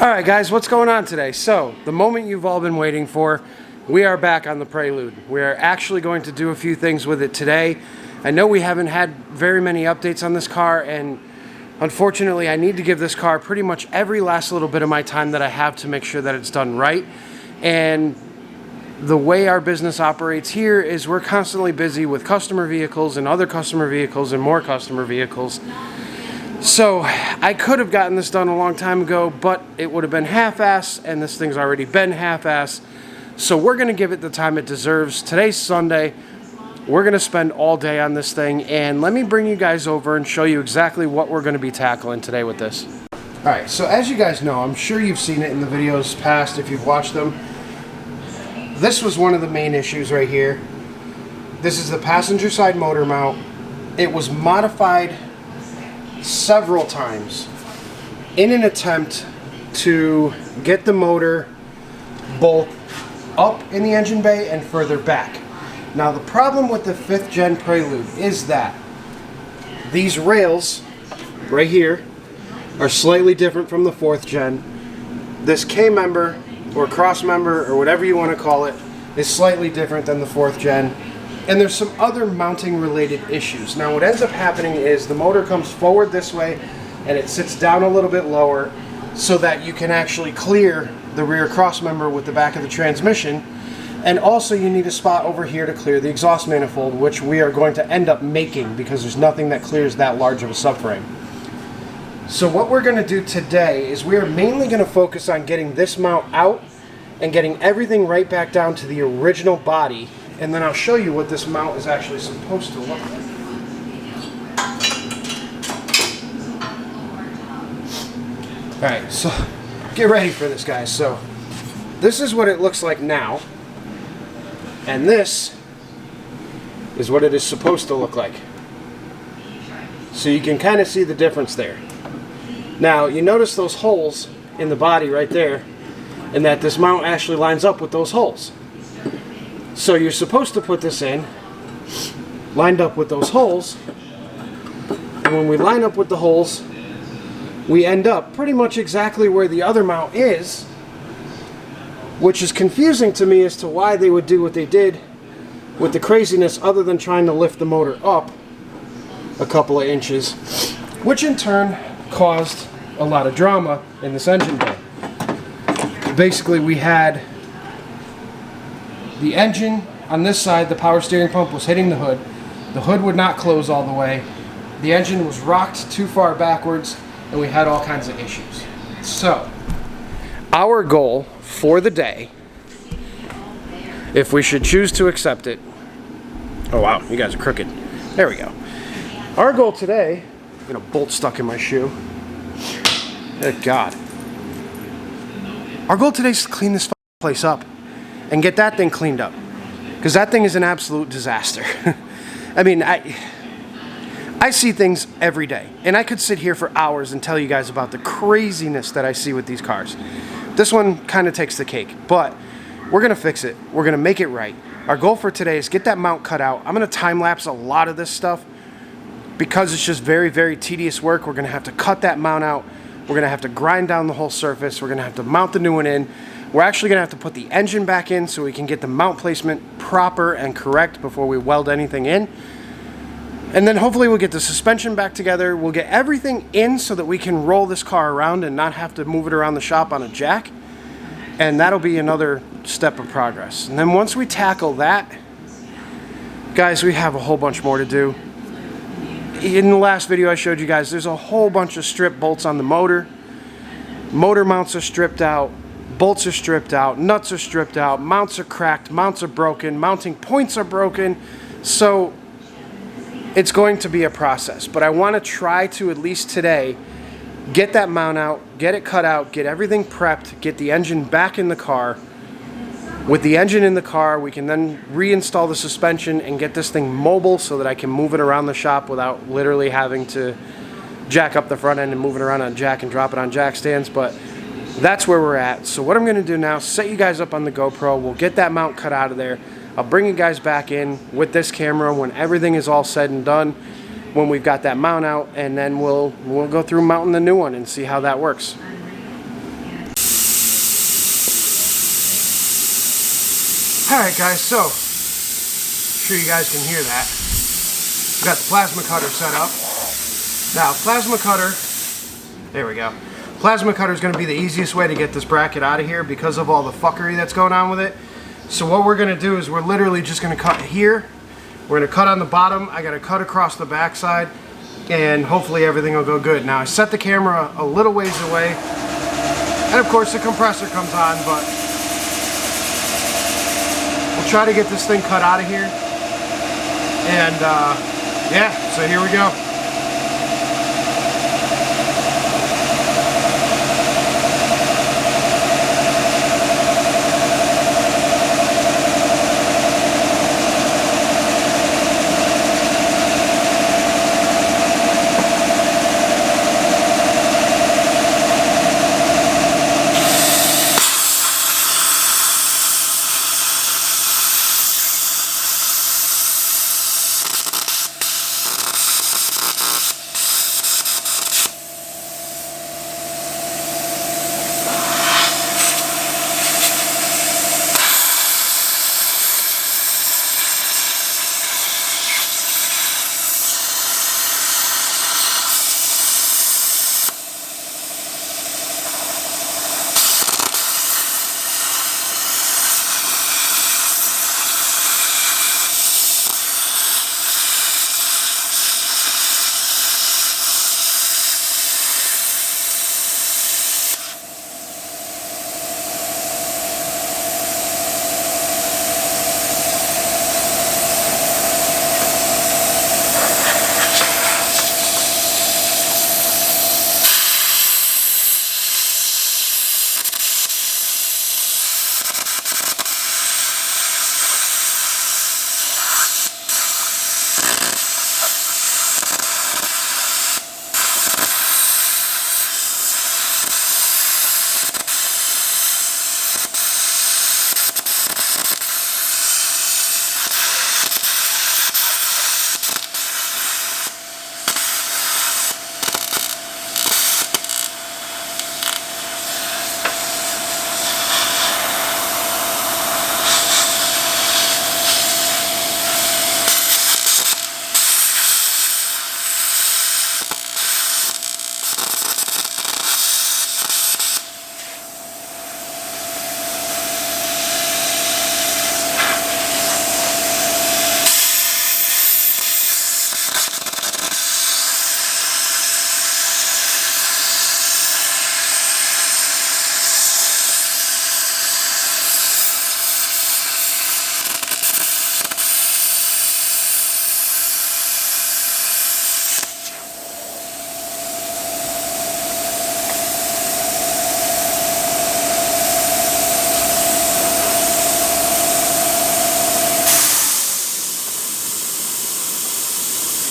Alright guys, what's going on today? So, the moment you've all been waiting for, we are back on the Prelude. We are actually going to do a few things with it today. I know we haven't had very many updates on this car, and unfortunately I need to give this car pretty much every last little bit of my time that I have to make sure that it's done right. And the way our business operates here is we're constantly busy with customer vehicles and other customer vehicles and more customer vehicles. So I could have gotten this done a long time ago, but it would have been half-ass, and this thing's already been half-ass. So we're going to give it the time it deserves. Today's Sunday. We're going to spend all day on this thing, and let me bring you guys over and show you exactly what we're going to be tackling today with this. Alright, so as you guys know, I'm sure you've seen it in the videos past if you've watched them. This was one of the main issues right here. This is the passenger side motor mount. It was modified several times in an attempt to get the motor both up in the engine bay and further back. Now the problem with the 5th gen Prelude is that these rails right here are slightly different from the 4th gen. This K-member or cross member or whatever you want to call it is slightly different than the 4th gen. And there's some other mounting related issues. Now what ends up happening is the motor comes forward this way and it sits down a little bit lower so that you can actually clear the rear cross member with the back of the transmission. And also you need a spot over here to clear the exhaust manifold, which we are going to end up making because there's nothing that clears that large of a subframe. So what we're going to do today is we are mainly going to focus on getting this mount out and getting everything right back down to the original body. And then I'll show you what this mount is actually supposed to look like. Alright, so get ready for this, guys. So this is what it looks like now. And this is what it is supposed to look like. So you can kind of see the difference there. Now, you notice those holes in the body right there, and that this mount actually lines up with those holes. So you're supposed to put this in, lined up with those holes, and when we line up with the holes, we end up pretty much exactly where the other mount is, which is confusing to me as to why they would do what they did with the craziness other than trying to lift the motor up a couple of inches, which in turn caused a lot of drama in this engine bay. Basically, we had the engine on this side, the power steering pump was hitting the hood. The hood would not close all the way. The engine was rocked too far backwards, and we had all kinds of issues. So, our goal for the day, if we should choose to accept it, oh wow, you guys are crooked. There we go. Our goal today, I got a bolt stuck in my shoe. Good God. Our goal today is to clean this place up and get that thing cleaned up, because that thing is an absolute disaster. I mean, I see things every day, and I could sit here for hours and tell you guys about the craziness that I see with these cars. This one kind of takes the cake, but we're going to fix it. We're going to make it right. Our goal for today is get that mount cut out. I'm going to time-lapse a lot of this stuff because it's just very, very tedious work. We're going to have to cut that mount out. We're going to have to grind down the whole surface. We're going to have to mount the new one in. We're actually going to have to put the engine back in so we can get the mount placement proper and correct before we weld anything in. And then hopefully we'll get the suspension back together. We'll get everything in so that we can roll this car around and not have to move it around the shop on a jack. And that'll be another step of progress. And then once we tackle that, guys, we have a whole bunch more to do. In the last video I showed you guys, there's a whole bunch of strip bolts on the motor. Motor mounts are stripped out. Bolts are stripped out, nuts are stripped out, mounts are cracked, mounts are broken, mounting points are broken. So it's going to be a process, but I want to try to at least today get that mount out, get it cut out, get everything prepped, get the engine back in the car. With the engine in the car, we can then reinstall the suspension and get this thing mobile so that I can move it around the shop without literally having to jack up the front end and move it around on jack and drop it on jack stands. But that's where we're at. So what I'm going to do now, set you guys up on the GoPro. We'll get that mount cut out of there. I'll bring you guys back in with this camera when everything is all said and done, when we've got that mount out, and then we'll go through mounting the new one and see how that works. Alright guys, so, I'm sure you guys can hear that. We've got the plasma cutter set up. Now, plasma cutter, there we go. Plasma cutter is going to be the easiest way to get this bracket out of here because of all the fuckery that's going on with it. So what we're going to do is we're literally just going to cut here. We're going to cut on the bottom. I got to cut across the backside, and hopefully everything will go good. Now, I set the camera a little ways away, and of course the compressor comes on, but we'll try to get this thing cut out of here. And yeah, so here we go.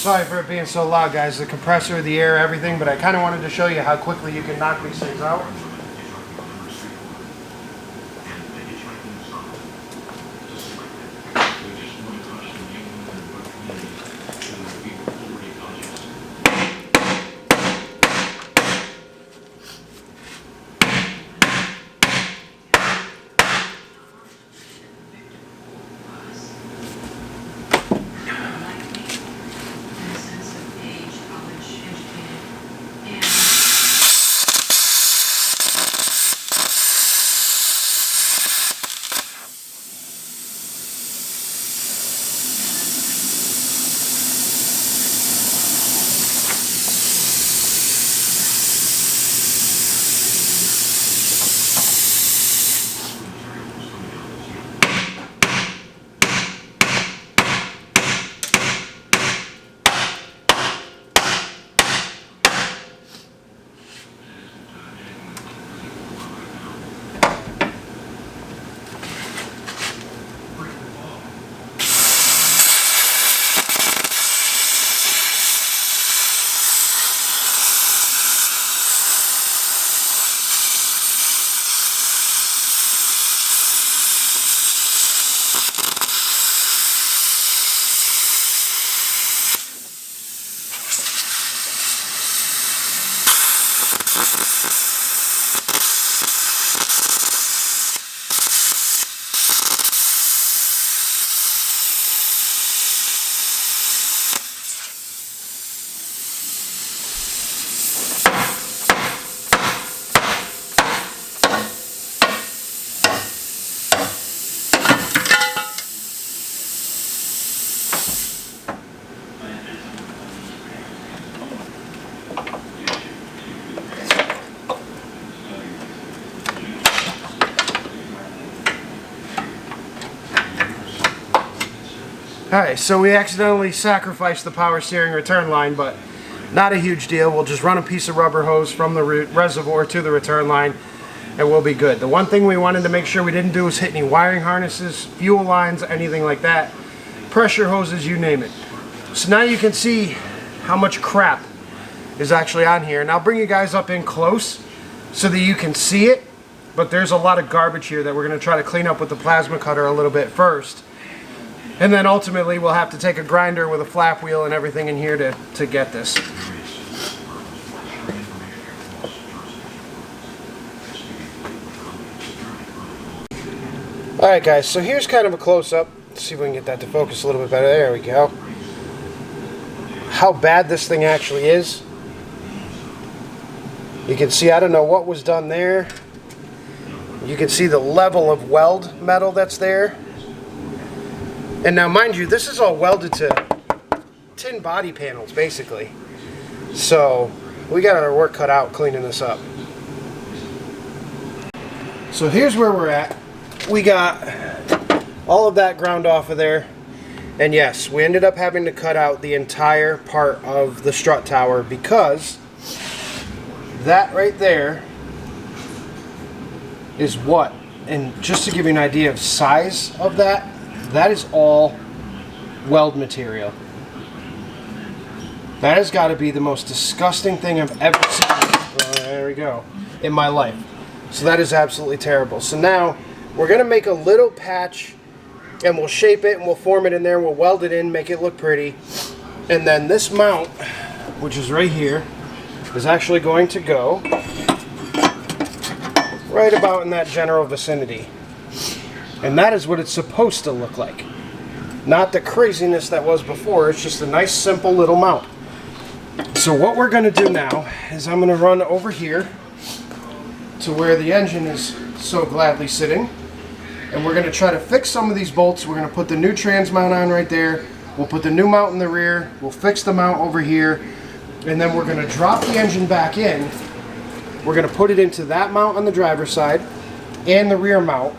Sorry for it being so loud, guys. The compressor, the air, everything, but I kind of wanted to show you how quickly you can knock these things out. Alright, so we accidentally sacrificed the power steering return line, but not a huge deal. We'll just run a piece of rubber hose from the reservoir to the return line and we'll be good. The one thing we wanted to make sure we didn't do was hit any wiring harnesses, fuel lines, anything like that. Pressure hoses, you name it. So now you can see how much crap is actually on here. And I'll bring you guys up in close so that you can see it. But there's a lot of garbage here that we're going to try to clean up with the plasma cutter a little bit first. And then ultimately we'll have to take a grinder with a flap wheel and everything in here to get this. Alright guys, so here's kind of a close-up. Let's see if we can get that to focus a little bit better. There we go. How bad this thing actually is. You can see, I don't know what was done there. You can see the level of weld metal that's there. And now mind you, this is all welded to tin body panels basically. So we got our work cut out cleaning this up. So here's where we're at. We got all of that ground off of there. And yes, we ended up having to cut out the entire part of the strut tower because that right there is what, and just to give you an idea of size of that, that is all weld material. That has got to be the most disgusting thing I've ever seen. Oh, there we go. In my life. So that is absolutely terrible. So now we're going to make a little patch and we'll shape it and we'll form it in there. We'll weld it in, make it look pretty. And then this mount, which is right here, is actually going to go right about in that general vicinity. And that is what it's supposed to look like. Not the craziness that was before. It's just a nice simple little mount. So what we're going to do now is I'm going to run over here to where the engine is so gladly sitting. And we're going to try to fix some of these bolts. We're going to put the new trans mount on right there. We'll put the new mount in the rear. We'll fix the mount over here. And then we're going to drop the engine back in. We're going to put it into that mount on the driver's side and the rear mount.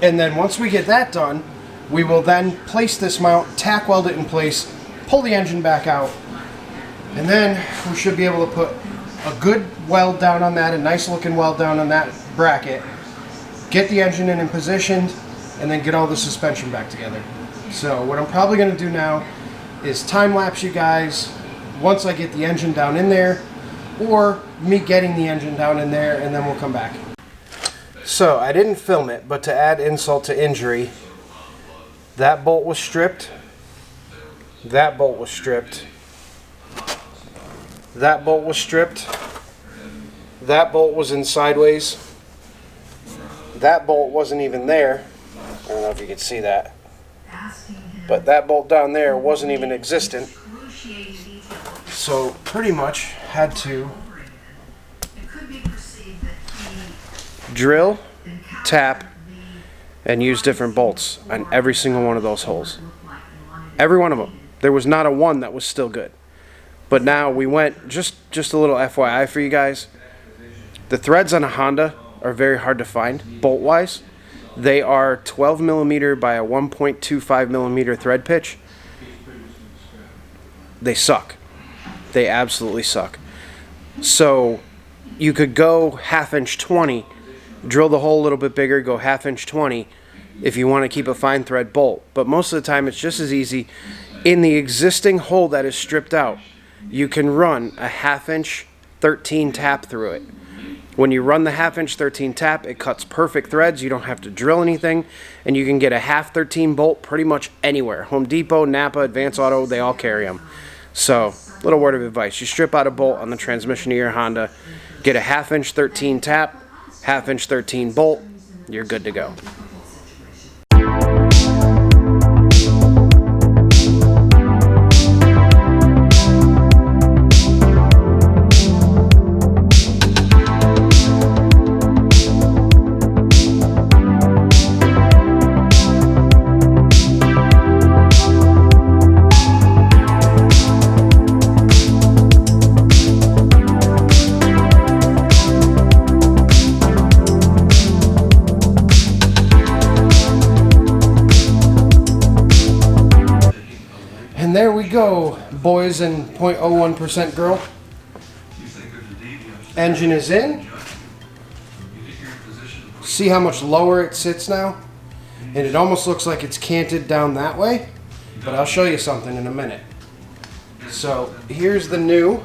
And then once we get that done, we will then place this mount, tack weld it in place, pull the engine back out. And then we should be able to put a good weld down on that, a nice looking weld down on that bracket. Get the engine in and positioned, and then get all the suspension back together. So what I'm probably going to do now is time-lapse you guys once I get the engine down in there, or me getting the engine down in there, and then we'll come back. So I didn't film it, but to add insult to injury, that bolt was stripped, that bolt was stripped, that bolt was stripped, that bolt was in sideways. That bolt wasn't even there. I don't know if you can see that. But that bolt down there wasn't even existent. So pretty much had to drill, tap, and use different bolts on every single one of those holes. Every one of them. There was not a one that was still good. But now we went, just a little FYI for you guys, the threads on a Honda are very hard to find, bolt-wise. They are 12 millimeter by a 1.25 millimeter thread pitch. They suck. They absolutely suck. So you could go 1/2 inch 20, drill the hole a little bit bigger, go 1/2 inch 20 if you want to keep a fine thread bolt. But most of the time it's just as easy. In the existing hole that is stripped out, you can run a 1/2 inch 13 tap through it. When you run the 1/2 inch 13 tap, it cuts perfect threads. You don't have to drill anything, and you can get a 1/2 13 bolt pretty much anywhere. Home Depot, Napa, Advance Auto, they all carry them. So, little word of advice. You strip out a bolt on the transmission of your Honda, get a 1/2 inch 13 tap, 1/2 inch 13 bolt, you're good to go. And there we go, boys and 0.01% girl. Engine is in. See how much lower it sits now? And it almost looks like it's canted down that way. But I'll show you something in a minute. So here's the new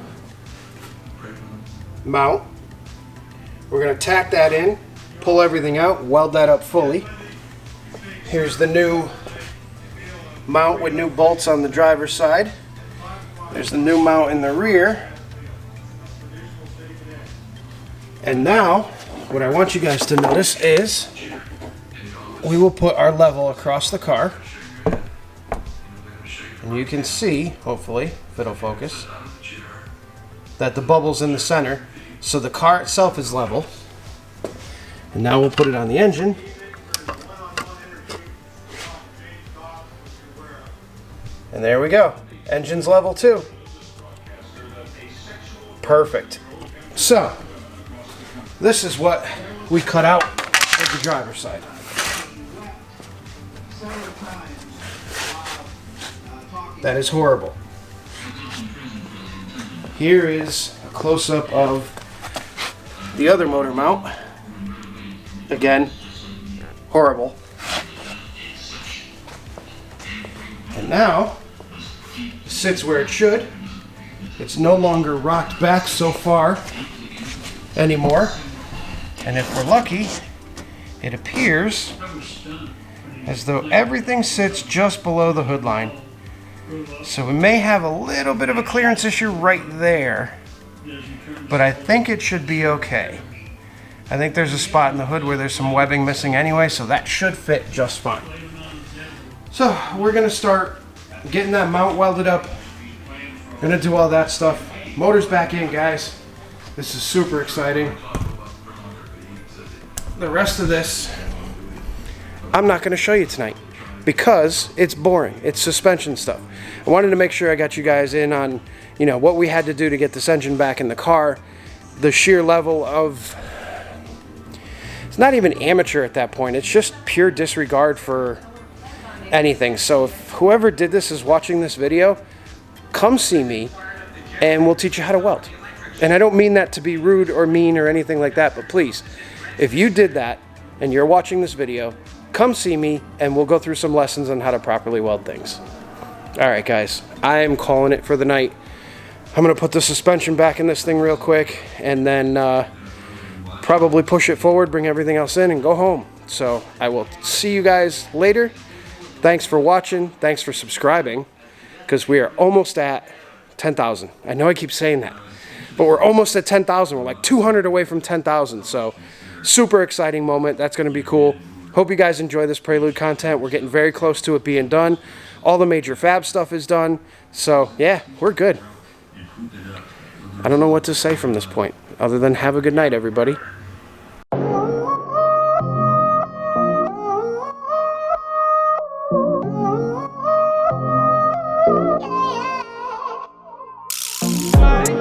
mount. We're going to tack that in, pull everything out, weld that up fully. Here's the new mount with new bolts on the driver's side. There's the new mount in the rear. And now, what I want you guys to notice is we will put our level across the car. And you can see, hopefully, if it'll focus, that the bubble's in the center. So the car itself is level. And now we'll put it on the engine. And there we go. Engine's level too. Perfect. So, this is what we cut out of the driver's side. That is horrible. Here is a close-up of the other motor mount. Again, horrible. And now, it sits where it should. It's no longer rocked back so far anymore. And if we're lucky, it appears as though everything sits just below the hood line. So we may have a little bit of a clearance issue right there, but I think it should be okay. I think there's a spot in the hood where there's some webbing missing anyway, so that should fit just fine. So we're gonna start getting that mount welded up. Gonna do all that stuff. Motor's back in, guys. This is super exciting. The rest of this, I'm not gonna show you tonight because it's boring. It's suspension stuff. I wanted to make sure I got you guys in on, you know, what we had to do to get this engine back in the car. The sheer level of, it's not even amateur at that point. It's just pure disregard for anything. So if whoever did this is watching this video, come see me and we'll teach you how to weld. And I don't mean that to be rude or mean or anything like that, but please, if you did that and you're watching this video, come see me and we'll go through some lessons on how to properly weld things. All right, guys, I am calling it for the night. I'm gonna put the suspension back in this thing real quick and then probably push it forward, bring everything else in and go home. So I will see you guys later. Thanks for watching. Thanks for subscribing, because we are almost at 10,000. I know I keep saying that, but we're almost at 10,000. We're like 200 away from 10,000. So super exciting moment. That's going to be cool. Hope you guys enjoy this Prelude content. We're getting very close to it being done. All the major fab stuff is done. So yeah, we're good. I don't know what to say from this point other than have a good night, everybody. Bye.